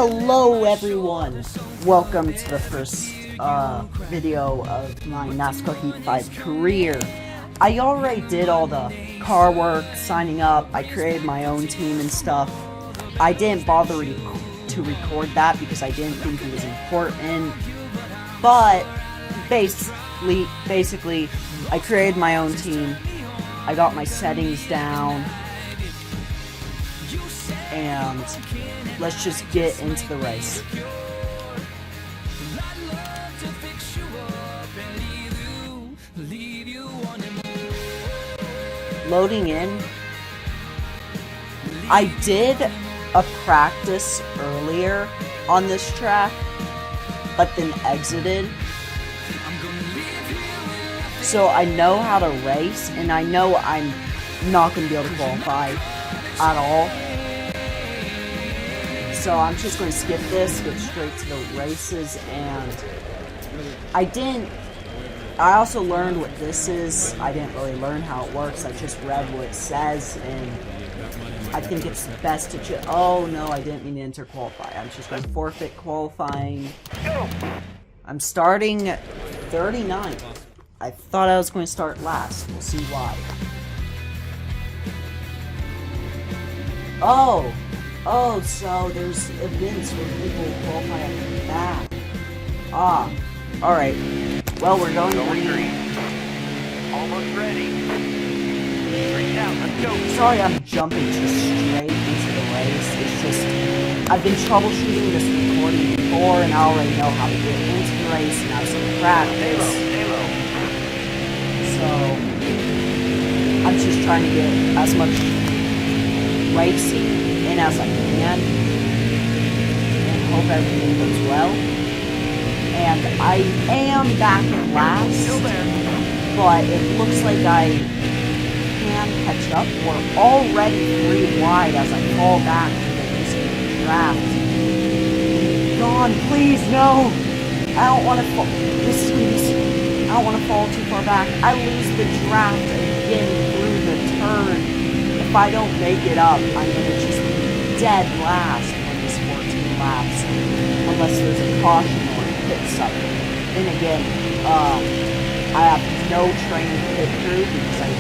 Hello everyone! Welcome to the first video of my NASCAR Heat 5 career. I already did all the car work, signing up, I created my own team and stuff. I didn't bother to record that because I didn't think it was important. But basically, I created my own team. I got my settings down. And let's just get into the race. Loading in. I did a practice earlier on this track, but then exited. So I know how to race, and I know I'm not going to be able to qualify at all. So I'm just going to skip this, get straight to the races, and I also learned what this is. I didn't really learn how it works, I just read what it says, and I think it's best to oh no, I didn't mean to enter qualify. I'm just going to forfeit qualifying. I'm starting 39th. I thought I was going to start last. We'll see why. Oh, so there's events where people qualify at the back. Ah, alright. Well, we're going green. Almost ready. Straight out, let's go. Sorry I'm jumping just straight into the race. It's just, I've been troubleshooting this recording before, and I already know how to get into the race and have some practice. So, I'm just trying to get as much racing in as I can, and hope everything goes well. And I am back at last, but it looks like I can catch up. We're already 3 wide as I fall back to the draft. God, please, no! I don't want to fall. This is I don't want to fall too far back. I lose the draft again through the turn. If I don't make it up, I'm going to just be dead last on this 14 laps, unless there's a caution or a Pitstop. Then again, I have no training pit crew because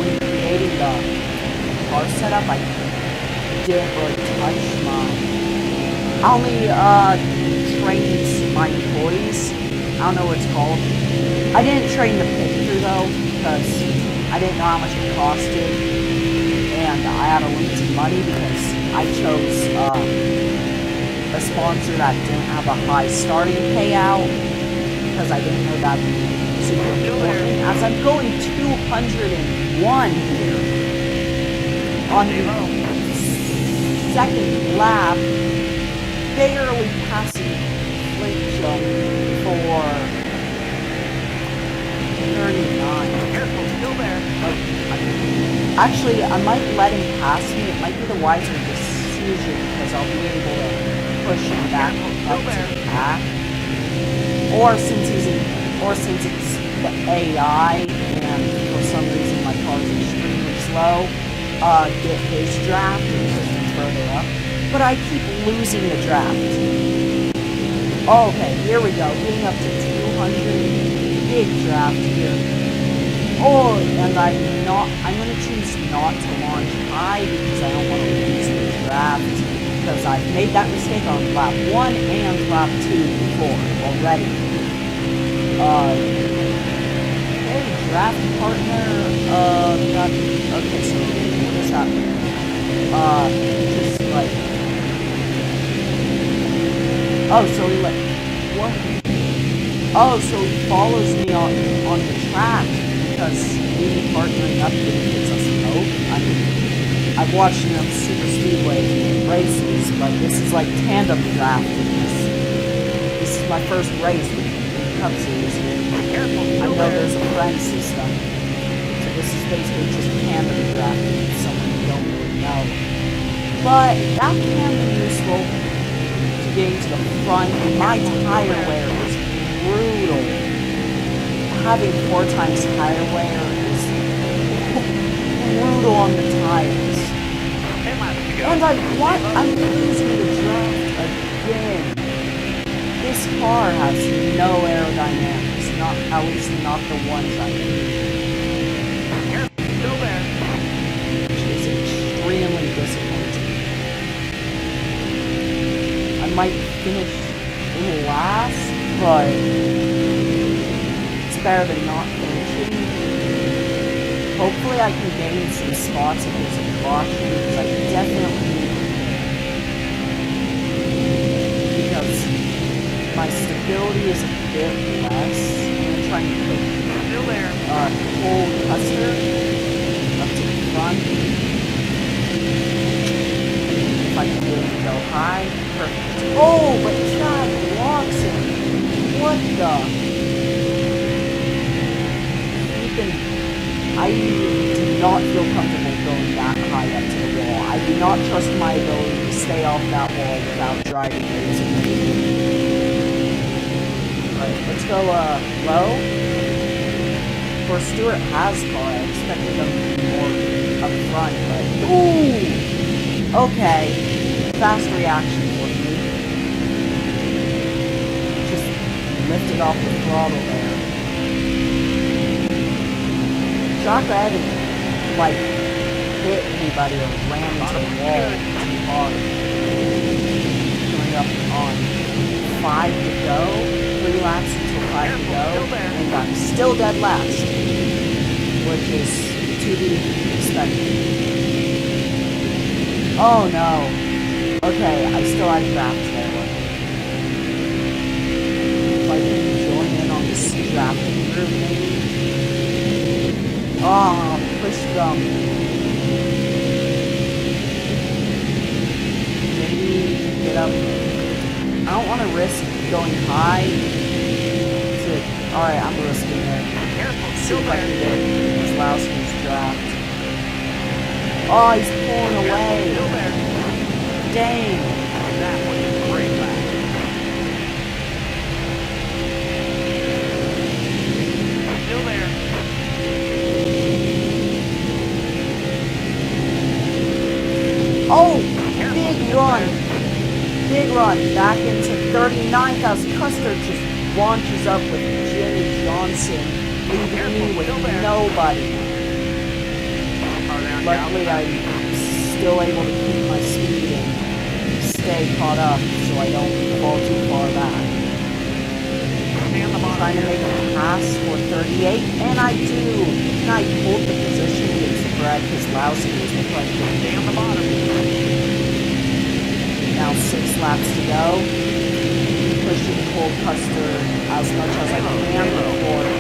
when creating the car setup, I didn't really touch I only trained my employees. I don't know what it's called. I didn't train the pit crew though, because I didn't know how much it costed. And I had a limited money because I chose a sponsor that didn't have a high starting payout, because I didn't know that would be super important. As I'm going 201 here on the second lap, barely passing Flint jump for 39. Careful, still there. Actually, I might let him pass me. It might be the wiser decision because I'll be able to push him back up to the back. Or since it's the AI and for some reason my car's extremely slow, get his draft and push him further up. But I keep losing the draft. Okay, here we go. Getting up to 200. Big draft here. Oh, and I'm going to choose not to launch high because I don't want to lose the draft, because I've made that mistake on lap 1 and lap 2 before already. Hey, draft partner, okay, so what is happening? Just like, oh, so he what? Oh, so he follows me on the track because me partnering up gets us hope. I mean, I've watched enough super speedway races, but this is like tandem drafting. This is my first race with Cup Series. I know there's a friend system, so this is basically just tandem drafting with someone you don't really know. But that can be useful to getting to the front. My tire wear was brutal. Having 4 times tire wear is brutal on the tires. And I'm losing the draft at least not the ones I need. Still there. Which is extremely disappointing. I might finish in last, but it's better than not finishing. Hopefully I can gain some spots if there's a caution, because I definitely need it. Because my stability is a bit less. I'm trying to put Still there. Cole Custer up to the front. If I can get him to go high, perfect. Oh, but Chad blocks him. What the? I do not feel comfortable going that high up to the wall. I do not trust my ability to stay off that wall without driving racing. Alright, let's go low. Of course, Stewart has car. I expected them to be more up front, but ooh! Okay. Fast reaction for me. Just lifted off the throttle there. Shocker, I haven't, like, hit anybody or ran into the wall too hard. Coming up on 5 to go. 3 laps until 5 to go. And I'm still dead last. Which is to be expected. Oh no. Okay, I still had drafts there. If I can join in on this drafting group, maybe. Oh, push them. Maybe get up. I don't want to risk going high. Alright, I'm risking it. See if I can get Kozlowski's draft. Oh, he's pulling away. Dang. That was a great lap. Still there. Oh, big run. Big run. Back into 39th as Custer just launches up with Jimmy Johnson, leaving me with nobody. Luckily, I'm still able to keep my speed and stay caught up so I don't fall too far back. Trying to make a pass for 38, and I do. And I hold the position against Brad Kozlowski as the front. Stay on the bottom. Now 6 laps to go. Pushing Cole Custer as much as I can before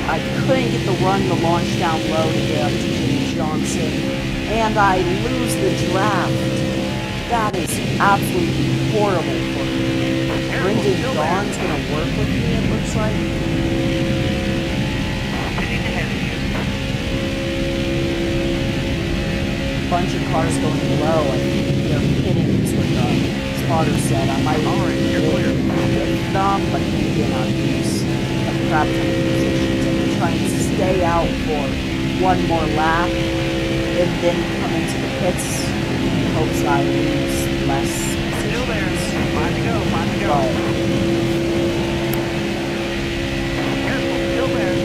I couldn't get the run to launch down low to get up to Jimmy Johnson, and I lose the draft. That is absolutely horrible for me. Brendan Gaughan's gonna work with me, it looks like. Bunch of cars going low. I think they're hitting is what the spotter said. I might hit them, but then again, I'll use a crap ton of positions. I'm trying to stay out for one more lap and then come into the pits in hopes I lose less positions. Still there. 5 to go. 5 to go. Careful. Still there.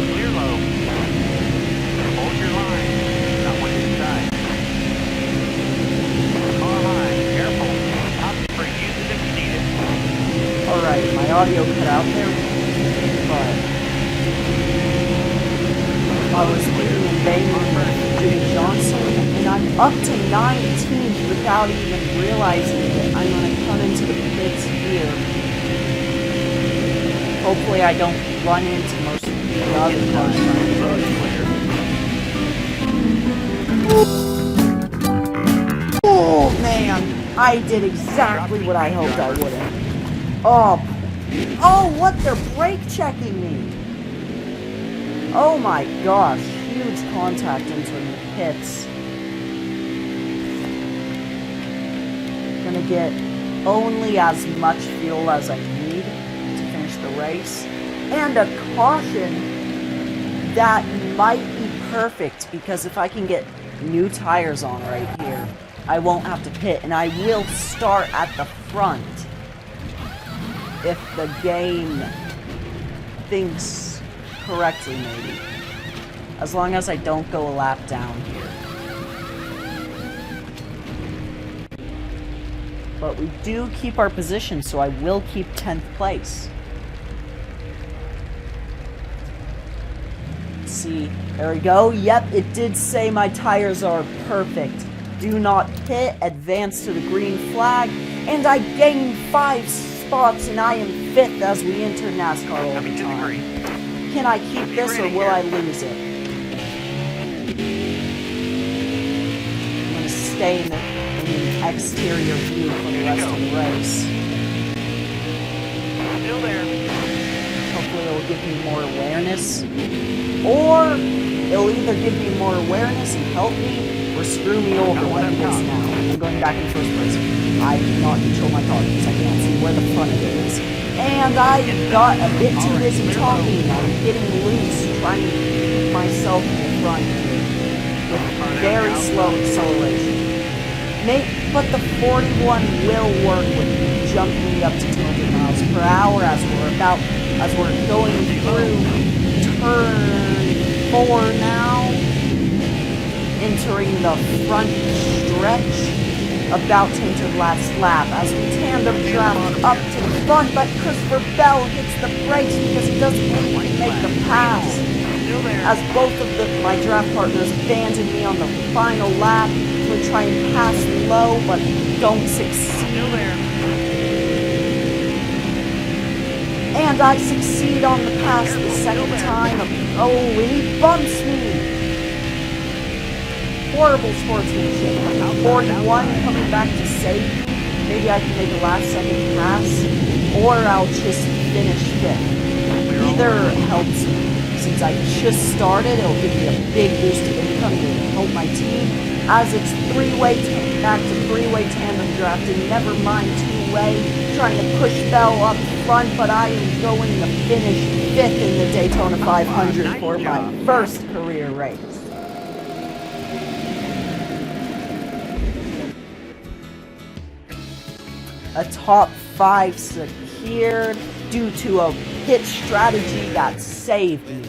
Clear low. Hold your line. Not one inside. Car high. Careful. Top spring. Use it if you need it. Alright, my audio cut out there, but I was leading in vain for Jimmy Johnson, and I'm up to 19th without even realizing that I'm going to come into the pits here. Hopefully I don't run into most of the other cars trying to clear. Oh man, I did exactly what I hoped I would have. Oh, what? They're brake checking me. Oh my gosh, huge contact into the pits. Gonna get only as much fuel as I need to finish the race. And a caution that might be perfect, because if I can get new tires on right here, I won't have to pit, and I will start at the front if the game things correctly, maybe. As long as I don't go a lap down here. But we do keep our position, so I will keep 10th place. Let's see, there we go. Yep, it did say my tires are perfect. Do not pit, advance to the green flag, and I gained 5 spots, and I am 5th as we enter NASCAR all the time. Can I keep this, or will I lose it? I'm going to stay in the exterior view for the rest of the race. Still there. Hopefully it'll give me more awareness, or it'll either give me more awareness and help me, or screw me over like it is now. I'm going back in first place. I cannot control my car because I can't see where the front of it is. And I got a bit too busy talking. I'm getting loose, trying to keep myself in the front with very slow acceleration. But the 41 will work with jumping me up to 200 miles per hour as we're going through turn 4 now, entering the front stretch, about to enter last lap as we tandem draft up to the front, but Christopher Bell hits the brakes because he doesn't make the pass. As both of my draft partners abandon me on the final lap to try and pass low, but don't succeed. And I succeed on the pass the second time. Oh, and he bumps me. Horrible sportsmanship. 41 coming back to save me. Maybe I can make a last second pass, or I'll just finish 5th. Either helps me. Since I just started, it'll give me a big boost of income to help my team. As it's back to three-way tandem drafting, never mind two-way, trying to push Bell up front, but I am going to finish 5th in the Daytona 500 for my first career race. A top 5 secured due to a pit strategy that saved me.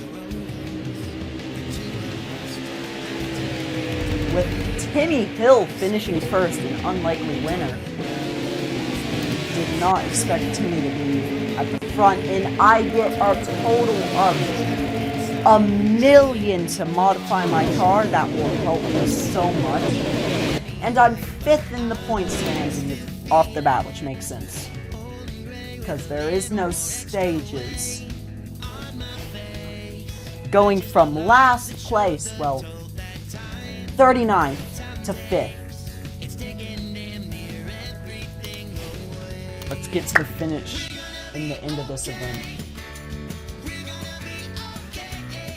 With Timmy Hill finishing first, an unlikely winner. Did not expect Timmy to be at the front, and I get a total of $1 million to modify my car. That will help me so much. And I'm 5th in the point standings off the bat, which makes sense. Because there is no stages. Going from last place, well, 39th to 5th. Let's get to the finish in the end of this event.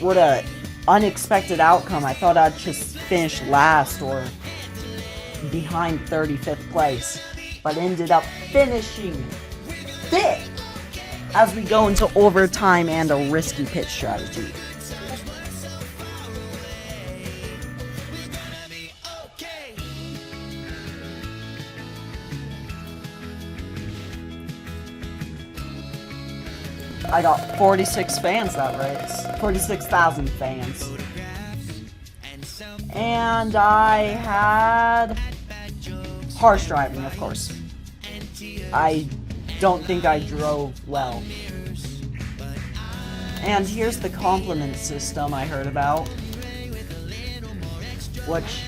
What a unexpected outcome. I thought I'd just finish last or behind 35th place, but ended up finishing 5th as we go into overtime and a risky pit strategy. I got 46 fans that race. 46,000 fans. And I had harsh driving, of course. I don't think I drove well. And here's the compliment system I heard about, which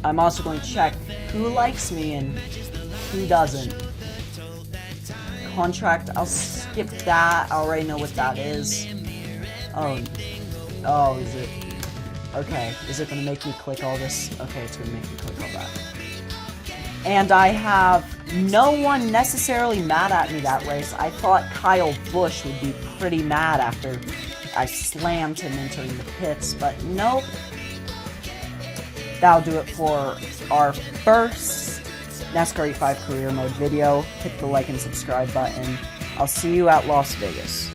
I'm also going to check who likes me and who doesn't. Contract, I'll skip that. I already know what that is. Oh, is it? Okay, is it gonna make me click all this? Okay, it's gonna make me click all that. And I have no one necessarily mad at me that race. I thought Kyle Busch would be pretty mad after I slammed him entering the pits, but nope. That'll do it for our first NASCAR E5 career mode video. Hit the like and subscribe button. I'll see you at Las Vegas.